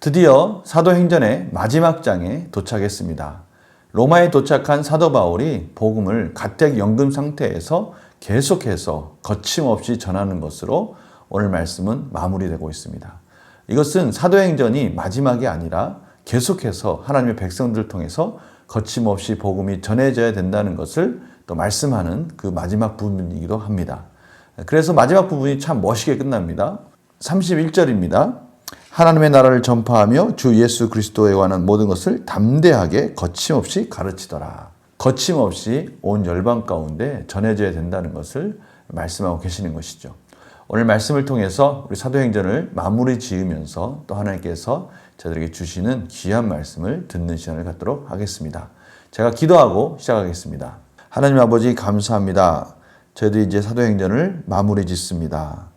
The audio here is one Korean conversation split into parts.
드디어 사도행전의 마지막 장에 도착했습니다. 로마에 도착한 사도 바울이 복음을 가택 연금 상태에서 계속해서 거침없이 전하는 것으로 오늘 말씀은 마무리되고 있습니다. 이것은 사도행전이 마지막이 아니라 계속해서 하나님의 백성들을 통해서 거침없이 복음이 전해져야 된다는 것을 또 말씀하는 그 마지막 부분이기도 합니다. 그래서 마지막 부분이 참 멋있게 끝납니다. 31절입니다. 하나님의 나라를 전파하며 주 예수 그리스도에 관한 모든 것을 담대하게 거침없이 가르치더라. 거침없이 온 열방 가운데 전해져야 된다는 것을 말씀하고 계시는 것이죠. 오늘 말씀을 통해서 우리 사도행전을 마무리 지으면서 또 하나님께서 저들에게 주시는 귀한 말씀을 듣는 시간을 갖도록 하겠습니다. 제가 기도하고 시작하겠습니다. 하나님 아버지 감사합니다. 저희들이 이제 사도행전을 마무리 짓습니다.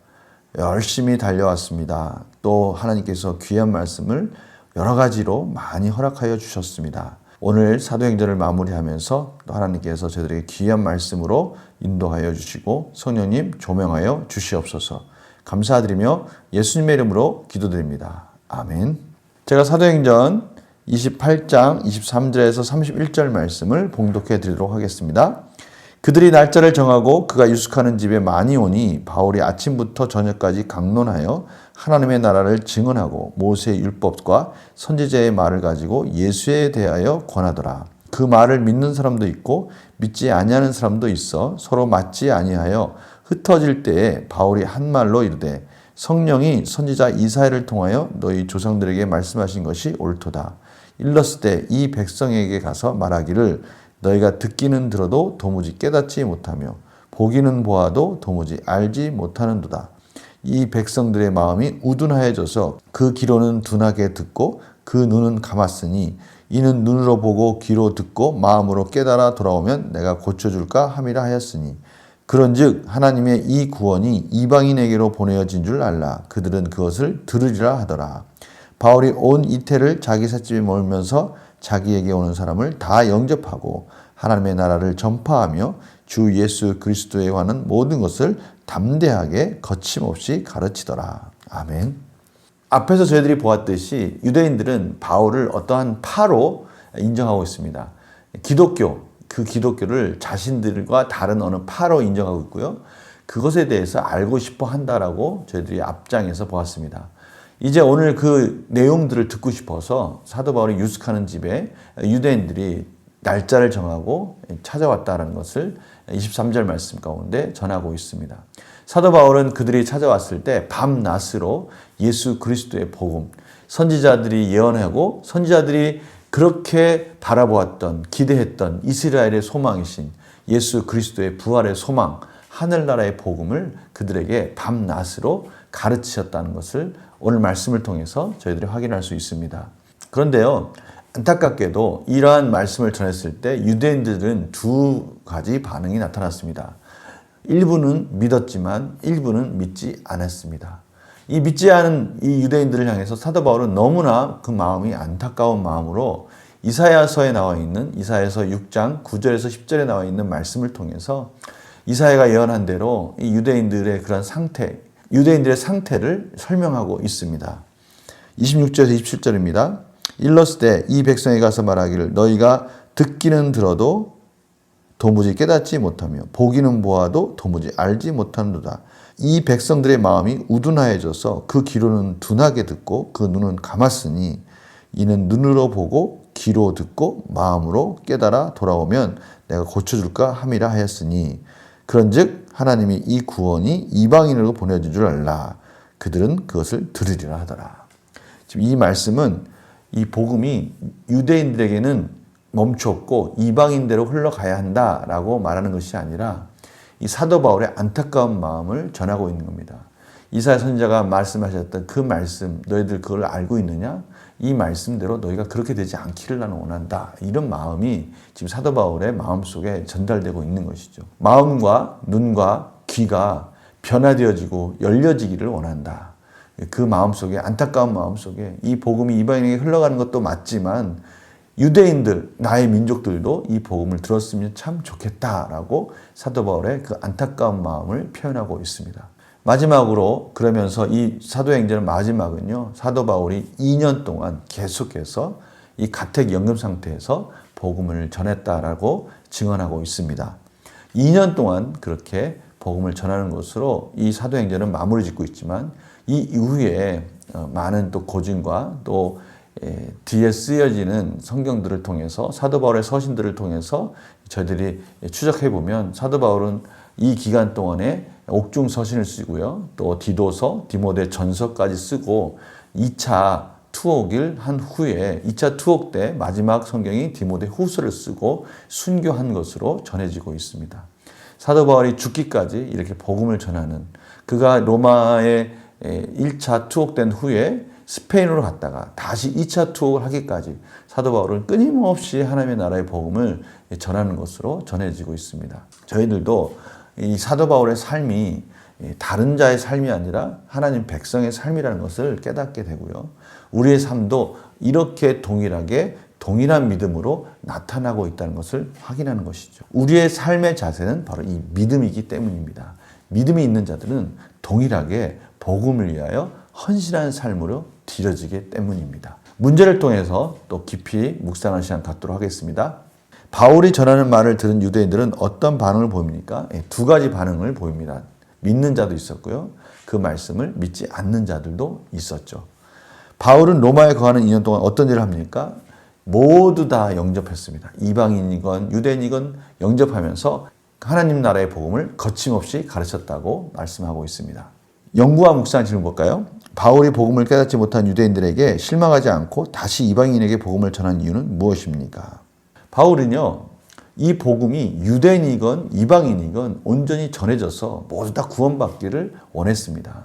열심히 달려왔습니다. 또 하나님께서 귀한 말씀을 여러 가지로 많이 허락하여 주셨습니다. 오늘 사도행전을 마무리하면서 또 하나님께서 저희들에게 귀한 말씀으로 인도하여 주시고 성령님 조명하여 주시옵소서. 감사드리며 예수님의 이름으로 기도드립니다. 아멘. 제가 사도행전 28장 23절에서 31절 말씀을 봉독해 드리도록 하겠습니다. 그들이 날짜를 정하고 그가 유숙하는 집에 많이 오니 바울이 아침부터 저녁까지 강론하여 하나님의 나라를 증언하고 모세의 율법과 선지자의 말을 가지고 예수에 대하여 권하더라. 그 말을 믿는 사람도 있고 믿지 아니하는 사람도 있어 서로 맞지 아니하여 흩어질 때에 바울이 한 말로 이르되 성령이 선지자 이사야를 통하여 너희 조상들에게 말씀하신 것이 옳도다. 일렀을 때 이 백성에게 가서 말하기를 너희가 듣기는 들어도 도무지 깨닫지 못하며 보기는 보아도 도무지 알지 못하는도다. 이 백성들의 마음이 우둔하여져서 그 귀로는 둔하게 듣고 그 눈은 감았으니 이는 눈으로 보고 귀로 듣고 마음으로 깨달아 돌아오면 내가 고쳐줄까 함이라 하였으니 그런즉 하나님의 이 구원이 이방인에게로 보내어진 줄 알라. 그들은 그것을 들으리라 하더라. 바울이 온 이태를 자기 삿집에 머물면서 자기에게 오는 사람을 다 영접하고 하나님의 나라를 전파하며 주 예수 그리스도에 관한 모든 것을 담대하게 거침없이 가르치더라. 아멘. 앞에서 저희들이 보았듯이 유대인들은 바울을 어떠한 파로 인정하고 있습니다. 그 기독교를 자신들과 다른 어느 파로 인정하고 있고요. 그것에 대해서 알고 싶어 한다라고 저희들이 앞장에서 보았습니다. 이제 오늘 그 내용들을 듣고 싶어서 사도 바울이 유숙하는 집에 유대인들이 날짜를 정하고 찾아왔다는 것을 23절 말씀 가운데 전하고 있습니다. 사도 바울은 그들이 찾아왔을 때 밤낮으로 예수 그리스도의 복음, 선지자들이 예언하고 선지자들이 그렇게 바라보았던 기대했던 이스라엘의 소망이신 예수 그리스도의 부활의 소망, 하늘나라의 복음을 그들에게 밤낮으로 가르치셨다는 것을 오늘 말씀을 통해서 저희들이 확인할 수 있습니다. 그런데요, 안타깝게도 이러한 말씀을 전했을 때 유대인들은 두 가지 반응이 나타났습니다. 일부는 믿었지만 일부는 믿지 않았습니다. 이 믿지 않은 이 유대인들을 향해서 사도 바울은 너무나 그 마음이 안타까운 마음으로 이사야서에 나와 있는 이사야서 6장 9절에서 10절에 나와 있는 말씀을 통해서 이사야가 예언한 대로 이 유대인들의 그런 상태, 유대인들의 상태를 설명하고 있습니다. 26절에서 27절입니다. 일렀을 때 이 백성에 가서 말하기를 너희가 듣기는 들어도 도무지 깨닫지 못하며 보기는 보아도 도무지 알지 못하는도다. 이 백성들의 마음이 우둔하여져서 그 귀로는 둔하게 듣고 그 눈은 감았으니 이는 눈으로 보고 귀로 듣고 마음으로 깨달아 돌아오면 내가 고쳐줄까 함이라 하였으니 그런즉 하나님이 이 구원이 이방인으로 보내준 줄 알라. 그들은 그것을 들으리라 하더라. 지금 이 말씀은 이 복음이 유대인들에게는 멈췄고 이방인대로 흘러가야 한다라고 말하는 것이 아니라 이 사도 바울의 안타까운 마음을 전하고 있는 겁니다. 이사야 선지자가 말씀하셨던 그 말씀, 너희들 그걸 알고 있느냐? 이 말씀대로 너희가 그렇게 되지 않기를 나는 원한다. 이런 마음이 지금 사도 바울의 마음속에 전달되고 있는 것이죠. 마음과 눈과 귀가 변화되어지고 열려지기를 원한다. 그 마음속에, 안타까운 마음속에 이 복음이 이방인에게 흘러가는 것도 맞지만 유대인들, 나의 민족들도 이 복음을 들었으면 참 좋겠다라고 사도 바울의 그 안타까운 마음을 표현하고 있습니다. 마지막으로 그러면서 이 사도행전의 마지막은요. 사도 바울이 2년 동안 계속해서 이 가택연금 상태에서 복음을 전했다라고 증언하고 있습니다. 2년 동안 그렇게 복음을 전하는 것으로 이 사도행전은 마무리 짓고 있지만 이 이후에 많은 또 고증과 또 뒤에 쓰여지는 성경들을 통해서 사도 바울의 서신들을 통해서 저희들이 추적해 보면 사도 바울은 이 기간 동안에 옥중 서신을 쓰고요. 또 디도서, 디모데 전서까지 쓰고 2차 투옥을 한 후에 2차 투옥 때 마지막 성경이 디모데 후서를 쓰고 순교한 것으로 전해지고 있습니다. 사도 바울이 죽기까지 이렇게 복음을 전하는, 그가 로마에 1차 투옥된 후에 스페인으로 갔다가 다시 2차 투옥을 하기까지 사도 바울은 끊임없이 하나님의 나라의 복음을 전하는 것으로 전해지고 있습니다. 저희들도 이 사도 바울의 삶이 다른 자의 삶이 아니라 하나님 백성의 삶이라는 것을 깨닫게 되고요. 우리의 삶도 이렇게 동일한 믿음으로 나타나고 있다는 것을 확인하는 것이죠. 우리의 삶의 자세는 바로 이 믿음이기 때문입니다. 믿음이 있는 자들은 동일하게 복음을 위하여 헌신하는 삶으로 드려지기 때문입니다. 문제를 통해서 또 깊이 묵상하는 시간 갖도록 하겠습니다. 바울이 전하는 말을 들은 유대인들은 어떤 반응을 보입니까? 두 가지 반응을 보입니다. 믿는 자도 있었고요. 그 말씀을 믿지 않는 자들도 있었죠. 바울은 로마에 거하는 2년 동안 어떤 일을 합니까? 모두 다 영접했습니다. 이방인이건 유대인이건 영접하면서 하나님 나라의 복음을 거침없이 가르쳤다고 말씀하고 있습니다. 연구와 묵상 질문 볼까요? 바울이 복음을 깨닫지 못한 유대인들에게 실망하지 않고 다시 이방인에게 복음을 전한 이유는 무엇입니까? 바울은요, 이 복음이 유대인이건 이방인이건 온전히 전해져서 모두 다 구원받기를 원했습니다.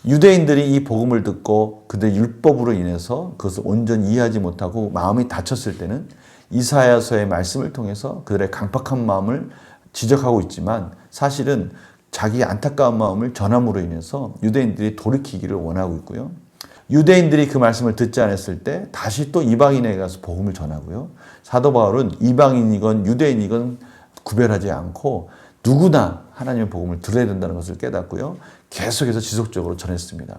유대인들이 이 복음을 듣고 그들의 율법으로 인해서 그것을 온전히 이해하지 못하고 마음이 다쳤을 때는 이사야서의 말씀을 통해서 그들의 강팍한 마음을 지적하고 있지만 사실은 자기 안타까운 마음을 전함으로 인해서 유대인들이 돌이키기를 원하고 있고요. 유대인들이 그 말씀을 듣지 않았을 때 다시 또 이방인에게 가서 복음을 전하고요. 사도 바울은 이방인이건 유대인이건 구별하지 않고 누구나 하나님의 복음을 들어야 된다는 것을 깨닫고요. 계속해서 지속적으로 전했습니다.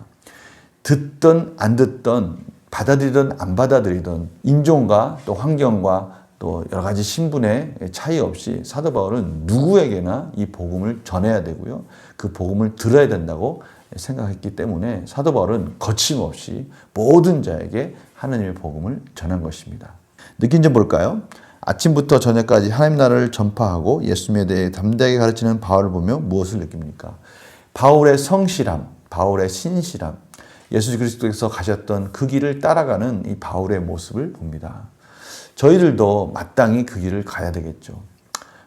듣던 안 듣던 받아들이든 안 받아들이든 인종과 또 환경과 또 여러 가지 신분의 차이 없이 사도 바울은 누구에게나 이 복음을 전해야 되고요. 그 복음을 들어야 된다고 생각했기 때문에 사도 바울은 거침없이 모든 자에게 하나님의 복음을 전한 것입니다. 느낀 점 볼까요? 아침부터 저녁까지 하나님 나라를 전파하고 예수님에 대해 담대하게 가르치는 바울을 보며 무엇을 느낍니까? 바울의 성실함, 바울의 신실함, 예수 그리스도께서 가셨던 그 길을 따라가는 이 바울의 모습을 봅니다. 저희들도 마땅히 그 길을 가야 되겠죠.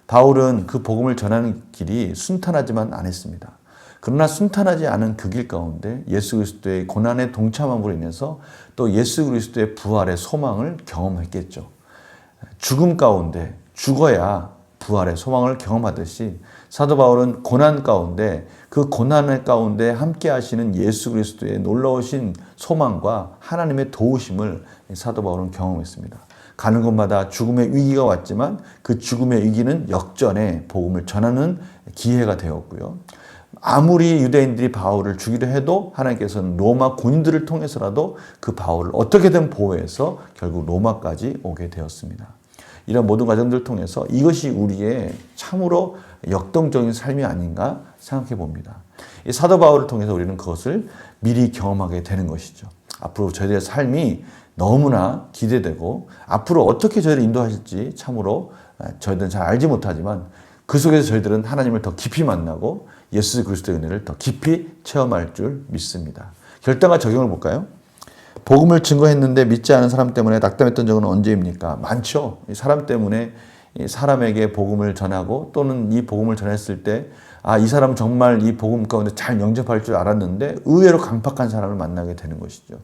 바울은 그 복음을 전하는 길이 순탄하지만 않았습니다. 그러나 순탄하지 않은 그 길 가운데 예수 그리스도의 고난에 동참함으로 인해서 또 예수 그리스도의 부활의 소망을 경험했겠죠. 죽음 가운데 죽어야 부활의 소망을 경험하듯이 사도 바울은 고난 가운데 그 고난의 가운데 함께 하시는 예수 그리스도의 놀라우신 소망과 하나님의 도우심을 사도 바울은 경험했습니다. 가는 곳마다 죽음의 위기가 왔지만 그 죽음의 위기는 역전의 복음을 전하는 기회가 되었고요. 아무리 유대인들이 바울을 죽이려 해도 하나님께서는 로마 군인들을 통해서라도 그 바울을 어떻게든 보호해서 결국 로마까지 오게 되었습니다. 이런 모든 과정들을 통해서 이것이 우리의 참으로 역동적인 삶이 아닌가 생각해 봅니다. 이 사도 바울을 통해서 우리는 그것을 미리 경험하게 되는 것이죠. 앞으로 저희들의 삶이 너무나 기대되고 앞으로 어떻게 저희를 인도하실지 참으로 저희들은 잘 알지 못하지만 그 속에서 저희들은 하나님을 더 깊이 만나고 예수 그리스도의 은혜를 더 깊이 체험할 줄 믿습니다. 결단과 적용을 볼까요? 복음을 증거했는데 믿지 않은 사람 때문에 낙담했던 적은 언제입니까? 많죠. 이 사람 때문에 사람에게 복음을 전하고 또는 이 복음을 전했을 때 이 사람은 정말 이 복음 가운데 잘 영접할 줄 알았는데 의외로 강팍한 사람을 만나게 되는 것이죠.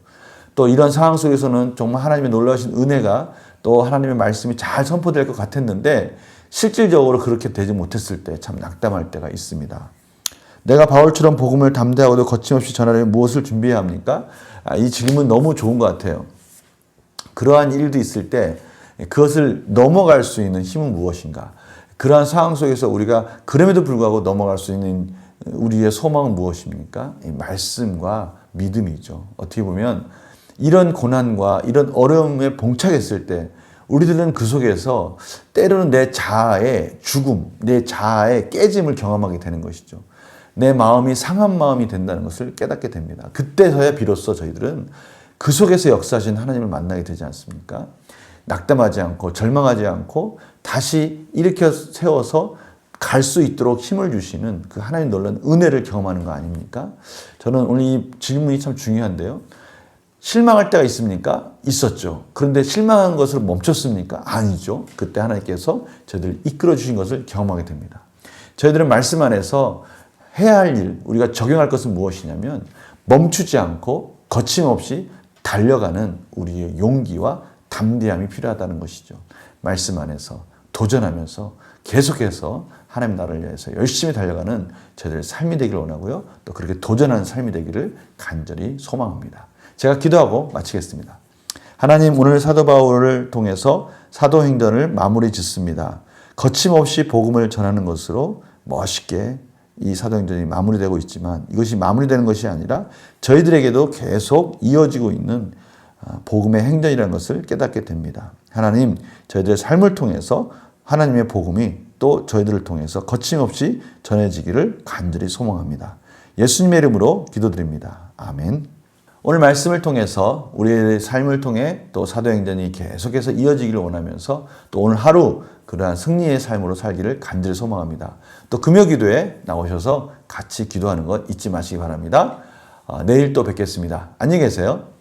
또 이런 상황 속에서는 정말 하나님의 놀라우신 은혜가 또 하나님의 말씀이 잘 선포될 것 같았는데 실질적으로 그렇게 되지 못했을 때 참 낙담할 때가 있습니다. 내가 바울처럼 복음을 담대하고도 거침없이 전하려면 무엇을 준비해야 합니까? 이 질문 너무 좋은 것 같아요. 그러한 일도 있을 때 그것을 넘어갈 수 있는 힘은 무엇인가? 그러한 상황 속에서 우리가 그럼에도 불구하고 넘어갈 수 있는 우리의 소망은 무엇입니까? 이 말씀과 믿음이죠. 어떻게 보면 이런 고난과 이런 어려움에 봉착했을 때 우리들은 그 속에서 때로는 내 자아의 죽음, 내 자아의 깨짐을 경험하게 되는 것이죠. 내 마음이 상한 마음이 된다는 것을 깨닫게 됩니다. 그때서야 비로소 저희들은 그 속에서 역사하신 하나님을 만나게 되지 않습니까? 낙담하지 않고 절망하지 않고 다시 일으켜 세워서 갈 수 있도록 힘을 주시는 그 하나님 놀라운 은혜를 경험하는 거 아닙니까? 저는 오늘 이 질문이 참 중요한데요. 실망할 때가 있습니까? 있었죠. 그런데 실망한 것을 멈췄습니까? 아니죠. 그때 하나님께서 저희들을 이끌어 주신 것을 경험하게 됩니다. 저희들은 말씀 안에서 해야 할 일, 우리가 적용할 것은 무엇이냐면 멈추지 않고 거침없이 달려가는 우리의 용기와 담대함이 필요하다는 것이죠. 말씀 안에서 도전하면서 계속해서 하나님 나라를 위해서 열심히 달려가는 저희들의 삶이 되기를 원하고요. 또 그렇게 도전하는 삶이 되기를 간절히 소망합니다. 제가 기도하고 마치겠습니다. 하나님, 오늘 사도 바울을 통해서 사도행전을 마무리 짓습니다. 거침없이 복음을 전하는 것으로 멋있게 이 사도행전이 마무리되고 있지만 이것이 마무리되는 것이 아니라 저희들에게도 계속 이어지고 있는 복음의 행전이라는 것을 깨닫게 됩니다. 하나님, 저희들의 삶을 통해서 하나님의 복음이 또 저희들을 통해서 거침없이 전해지기를 간절히 소망합니다. 예수님의 이름으로 기도드립니다. 아멘. 오늘 말씀을 통해서 우리의 삶을 통해 또 사도행전이 계속해서 이어지기를 원하면서 또 오늘 하루 그러한 승리의 삶으로 살기를 간절히 소망합니다. 또 금요기도에 나오셔서 같이 기도하는 것 잊지 마시기 바랍니다. 내일 또 뵙겠습니다. 안녕히 계세요.